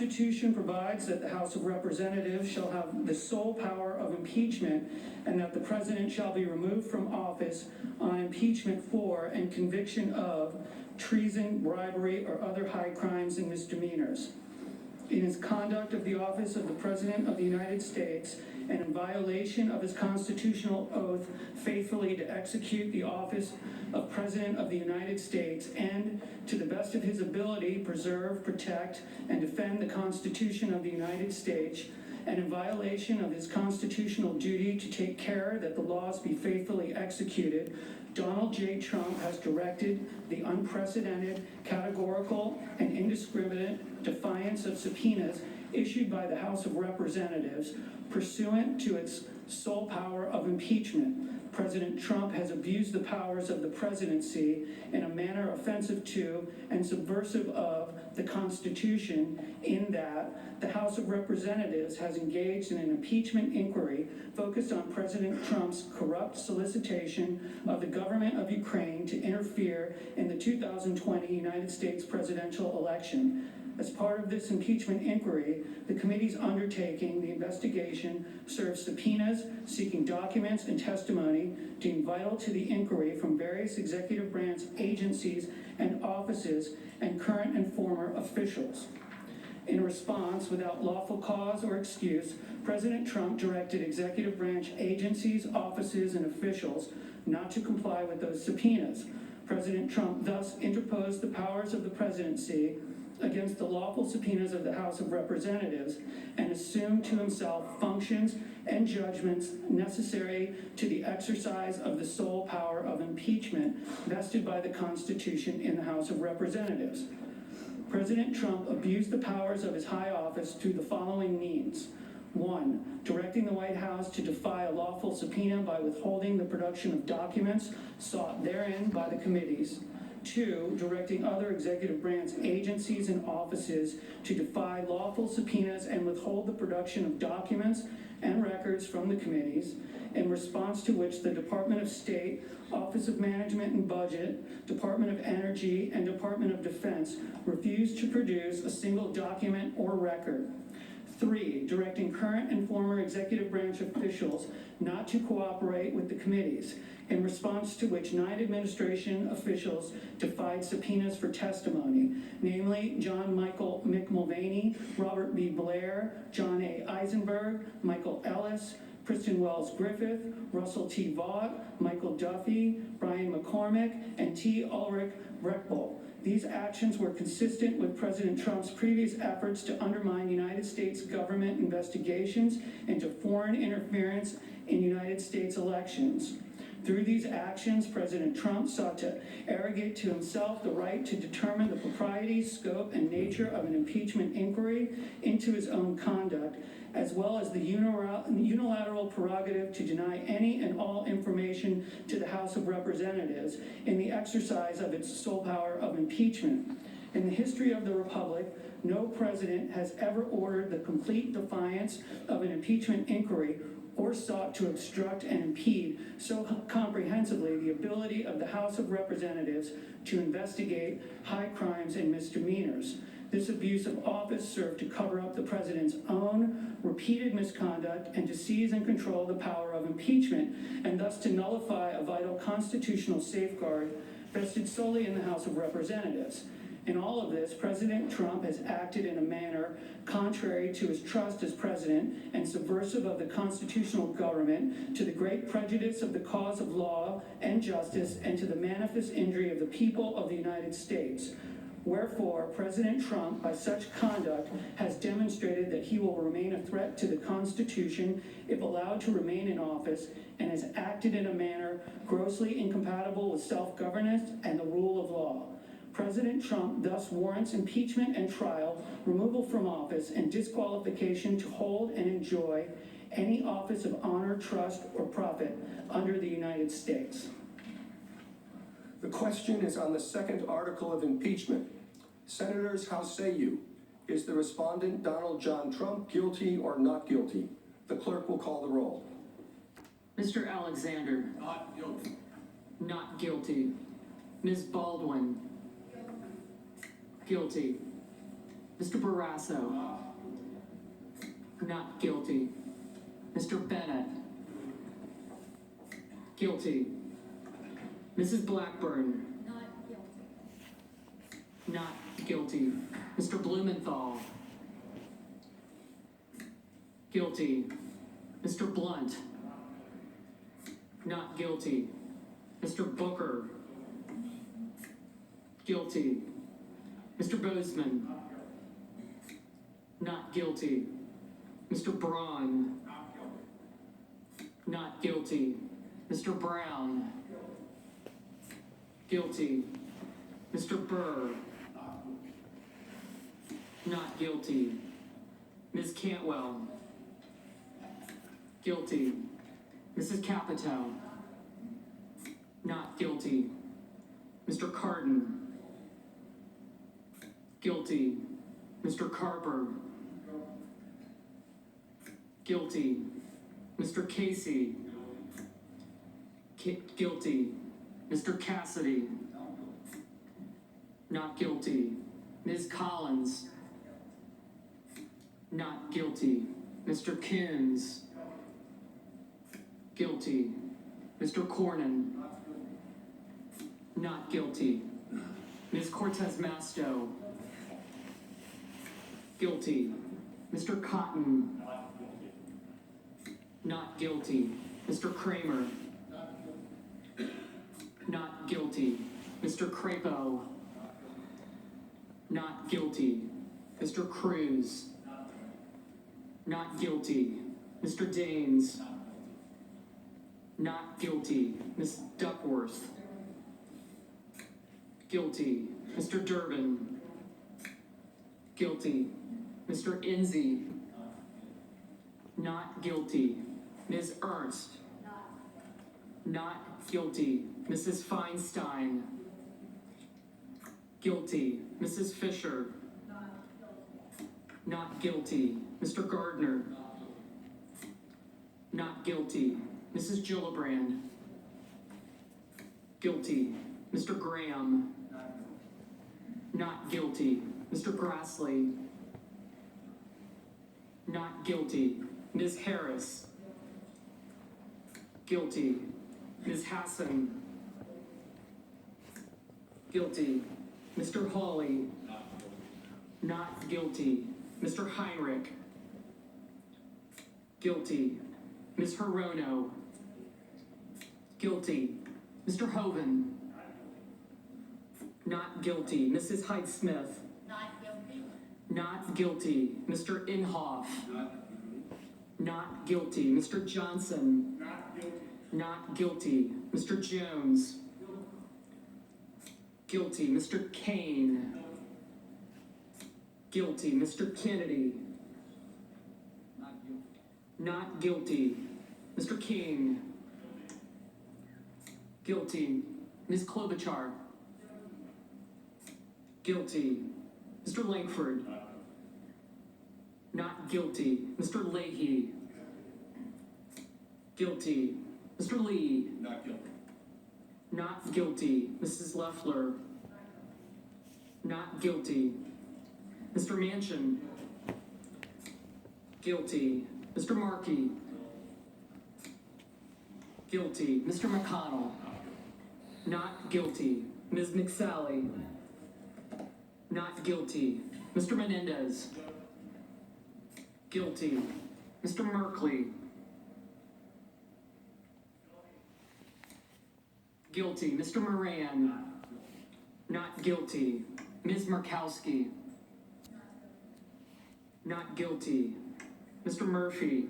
Constitution provides that the House of Representatives shall have the sole power of impeachment, and that the President shall be removed from office on impeachment for and conviction of treason, bribery, or other high crimes and misdemeanors. In his conduct of the office of the President of the United States, and in violation of his constitutional oath faithfully to execute the office of President of the United States, and to the best of his ability preserve, protect, and defend the Constitution of the United States, and in violation of his constitutional duty to take care that the laws be faithfully executed, Donald J. Trump has directed the unprecedented, categorical, and indiscriminate defiance of subpoenas issued by the House of Representatives pursuant to its sole power of impeachment. President Trump has abused the powers of the presidency in a manner offensive to and subversive of the Constitution, in that the House of Representatives has engaged in an impeachment inquiry focused on President Trump's corrupt solicitation of the government of Ukraine to interfere in the 2020 United States presidential election. As part of this impeachment inquiry, the committee's undertaking the investigation serves subpoenas seeking documents and testimony deemed vital to the inquiry from various executive branch agencies and offices and current and former officials. In response, without lawful cause or excuse, President Trump directed executive branch agencies, offices, and officials not to comply with those subpoenas. President Trump thus interposed the powers of the presidency against the lawful subpoenas of the House of Representatives and assumed to himself functions and judgments necessary to the exercise of the sole power of impeachment vested by the Constitution in the House of Representatives. President Trump abused the powers of his high office through the following means. 1, directing the White House to defy a lawful subpoena by withholding the production of documents sought therein by the committees. 2, directing other executive branch agencies and offices to defy lawful subpoenas and withhold the production of documents and records from the committees, in response to which the Department of State, Office of Management and Budget, Department of Energy, and Department of Defense refused to produce a single document or record. 3, directing current and former executive branch officials not to cooperate with the committees, in response to which 9 administration officials defied subpoenas for testimony, namely John Michael McMulvaney, Robert B. Blair, John A. Eisenberg, Michael Ellis, Kristen Wells Griffith, Russell T. Vaught, Michael Duffy, Brian McCormick, and T. Ulrich Breckbull. These actions were consistent with President Trump's previous efforts to undermine United States government investigations into foreign interference in United States elections. Through these actions, President Trump sought to arrogate to himself the right to determine the propriety, scope, and nature of an impeachment inquiry into his own conduct, as well as the unilateral prerogative to deny any and all information to the House of Representatives in the exercise of its sole power of impeachment. In the history of the Republic, no president has ever ordered the complete defiance of an impeachment inquiry or sought to obstruct and impede so comprehensively the ability of the House of Representatives to investigate high crimes and misdemeanors. This abuse of office served to cover up the president's own repeated misconduct and to seize and control the power of impeachment, and thus to nullify a vital constitutional safeguard vested solely in the House of Representatives. In all of this, President Trump has acted in a manner contrary to his trust as president and subversive of the constitutional government, to the great prejudice of the cause of law and justice, and to the manifest injury of the people of the United States. Wherefore, President Trump, by such conduct, has demonstrated that he will remain a threat to the Constitution if allowed to remain in office, and has acted in a manner grossly incompatible with self-governance and the rule of law. President Trump thus warrants impeachment and trial, removal from office, and disqualification to hold and enjoy any office of honor, trust, or profit under the United States. The question is on the second article of impeachment. Senators, how say you? Is the respondent Donald John Trump guilty or not guilty? The clerk will call the roll. Mr. Alexander. Not guilty. Not guilty. Ms. Baldwin. Guilty. Mr. Barrasso. Not guilty. Mr. Bennett. Guilty. Mrs. Blackburn. Not guilty. Not guilty. Mr. Blumenthal. Guilty. Mr. Blunt. Not guilty. Mr. Booker. Guilty. Mr. Bozeman. Not guilty. Mr. Braun. Not guilty. Mr. Brown. Guilty. Mr. Burr. Not guilty. Ms. Cantwell. Guilty. Mrs. Capito. Not guilty. Mr. Cardin. Guilty. Mr. Carper. Guilty. Mr. Casey. Guilty. Mr. Cassidy. Not guilty. Ms. Collins. Not guilty. Mr. Coons. Guilty. Mr. Cornyn. Not guilty. Ms. Cortez Masto. Guilty. Mr. Cotton. Not guilty. Mr. Kramer. Not guilty. Mr. Crapo. Not guilty. Mr. Cruz. Not guilty. Mr. Daines. Not guilty. Ms. Duckworth. Guilty. Mr. Durbin. Guilty. Mr. Enzi. Not guilty. Ms. Ernst. Not guilty. Mrs. Feinstein. Guilty. Mrs. Fisher. Not guilty. Mr. Gardner. Not guilty. Mrs. Gillibrand. Guilty. Mr. Graham. Not guilty. Mr. Grassley. Not guilty. Ms. Harris. Guilty. Ms. Hassan. Guilty. Mr. Hawley. Not guilty. Mr. Heinrich. Guilty. Ms. Hirono. Guilty. Mr. Hoven. Not guilty. Mrs. Hyde-Smith. Not guilty. Not guilty. Mr. Inhofe. Not guilty. Mr. Johnson. Not guilty. Not guilty. Mr. Jones. Guilty. Mr. Kane. Guilty. Mr. Kennedy. Not guilty. Mr. King. Guilty. Ms. Klobuchar. Guilty. Mr. Langford. Not guilty. Mr. Leahy. Guilty. Mr. Lee. Not guilty. Not guilty. Mrs. Loeffler. Not guilty. Mr. Manchin. Guilty. Mr. Markey. Guilty. Mr. McConnell. Not guilty. Ms. McSally. Not guilty. Mr. Menendez. Guilty. Mr. Merkley. Guilty. Mr. Moran. Not guilty. Ms. Murkowski. Not guilty. Mr. Murphy.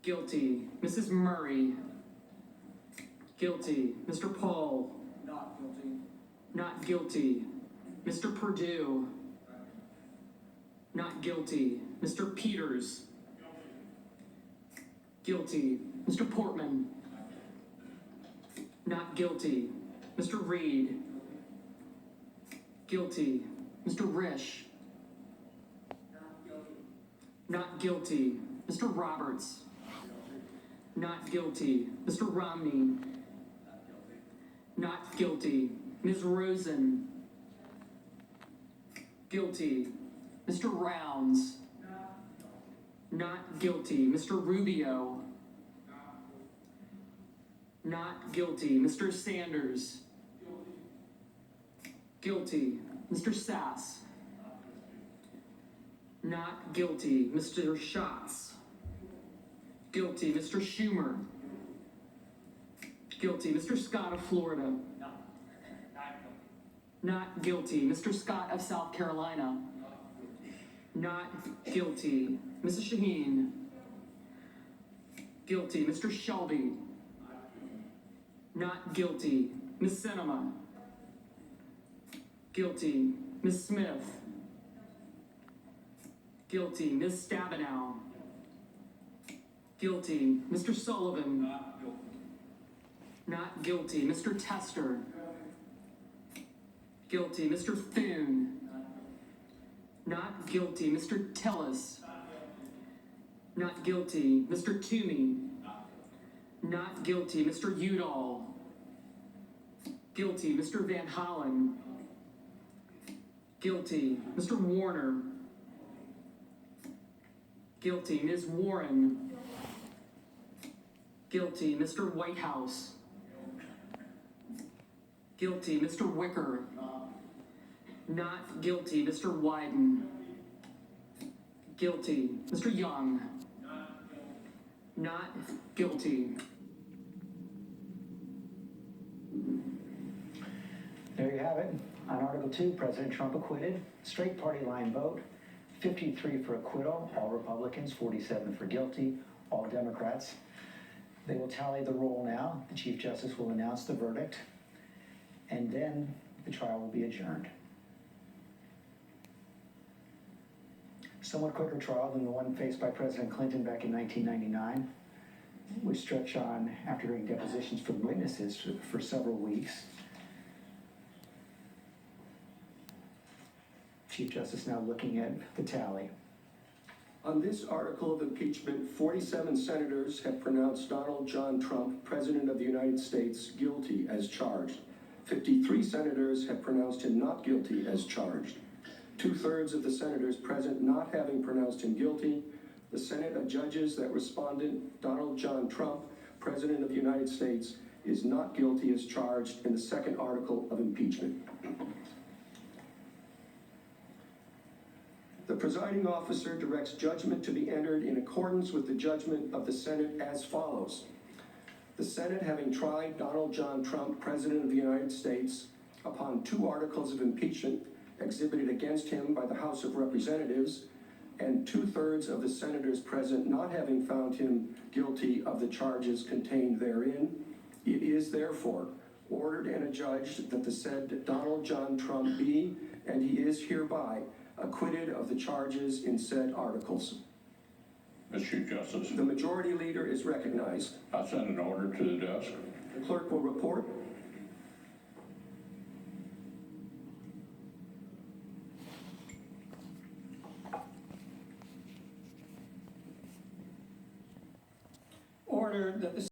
Guilty. Mrs. Murray. Guilty. Mr. Paul. Not guilty. Not guilty. Mr. Perdue. Not guilty. Mr. Peters. Guilty. Mr. Portman. Not guilty. Mr. Reed. Guilty. Mr. Risch. Not guilty. Mr. Roberts. Not guilty. Mr. Romney. Not guilty. Ms. Rosen. Guilty. Mr. Rounds. Not guilty. Mr. Rubio. Not guilty. Mr. Sanders. Guilty. Mr. Sass. Not guilty. Mr. Schatz. Guilty. Mr. Schumer. Guilty. Mr. Scott of Florida. Not guilty. Mr. Scott of South Carolina. Not guilty. Mrs. Shaheen. Guilty. Mr. Shelby. Not guilty. Ms. Sinema. Guilty. Ms. Smith. Guilty. Ms. Stabenow. Guilty. Mr. Sullivan. Not guilty. Mr. Tester. Guilty. Mr. Thune. Not guilty. Mr. Tillis. Not guilty. Mr. Toomey. Not guilty. Mr. Udall. Guilty. Mr. Van Hollen. Guilty. Mr. Warner. Guilty. Ms. Warren. Guilty. Mr. Whitehouse. Guilty. Mr. Wicker. Not guilty. Mr. Wyden. Guilty. Mr. Young. Not guilty. There you have it. On Article 2, President Trump acquitted. Straight party line vote. 53 for acquittal, all Republicans, 47 for guilty, all Democrats. They will tally the roll now. The Chief Justice will announce the verdict, and then the trial will be adjourned. Somewhat quicker trial than the one faced by President Clinton back in 1999, which stretched on after hearing depositions from witnesses for several weeks. Chief Justice now looking at the tally. On this article of impeachment, 47 senators have pronounced Donald John Trump, President of the United States, guilty as charged. 53 senators have pronounced him not guilty as charged. 2/3 of the senators present not having pronounced him guilty, the Senate adjudges that respondent Donald John Trump, President of the United States, is not guilty as charged in the second article of impeachment. The presiding officer directs judgment to be entered in accordance with the judgment of the Senate as follows. The Senate, having tried Donald John Trump, President of the United States, upon 2 articles of impeachment exhibited against him by the House of Representatives, and 2/3 of the senators present not having found him guilty of the charges contained therein, it is therefore ordered and adjudged that the said Donald John Trump be, and he is hereby, acquitted of the charges in said articles. Mr. Chief Justice, The majority leader is recognized. I send an order to the desk. The clerk will report. Ordered that the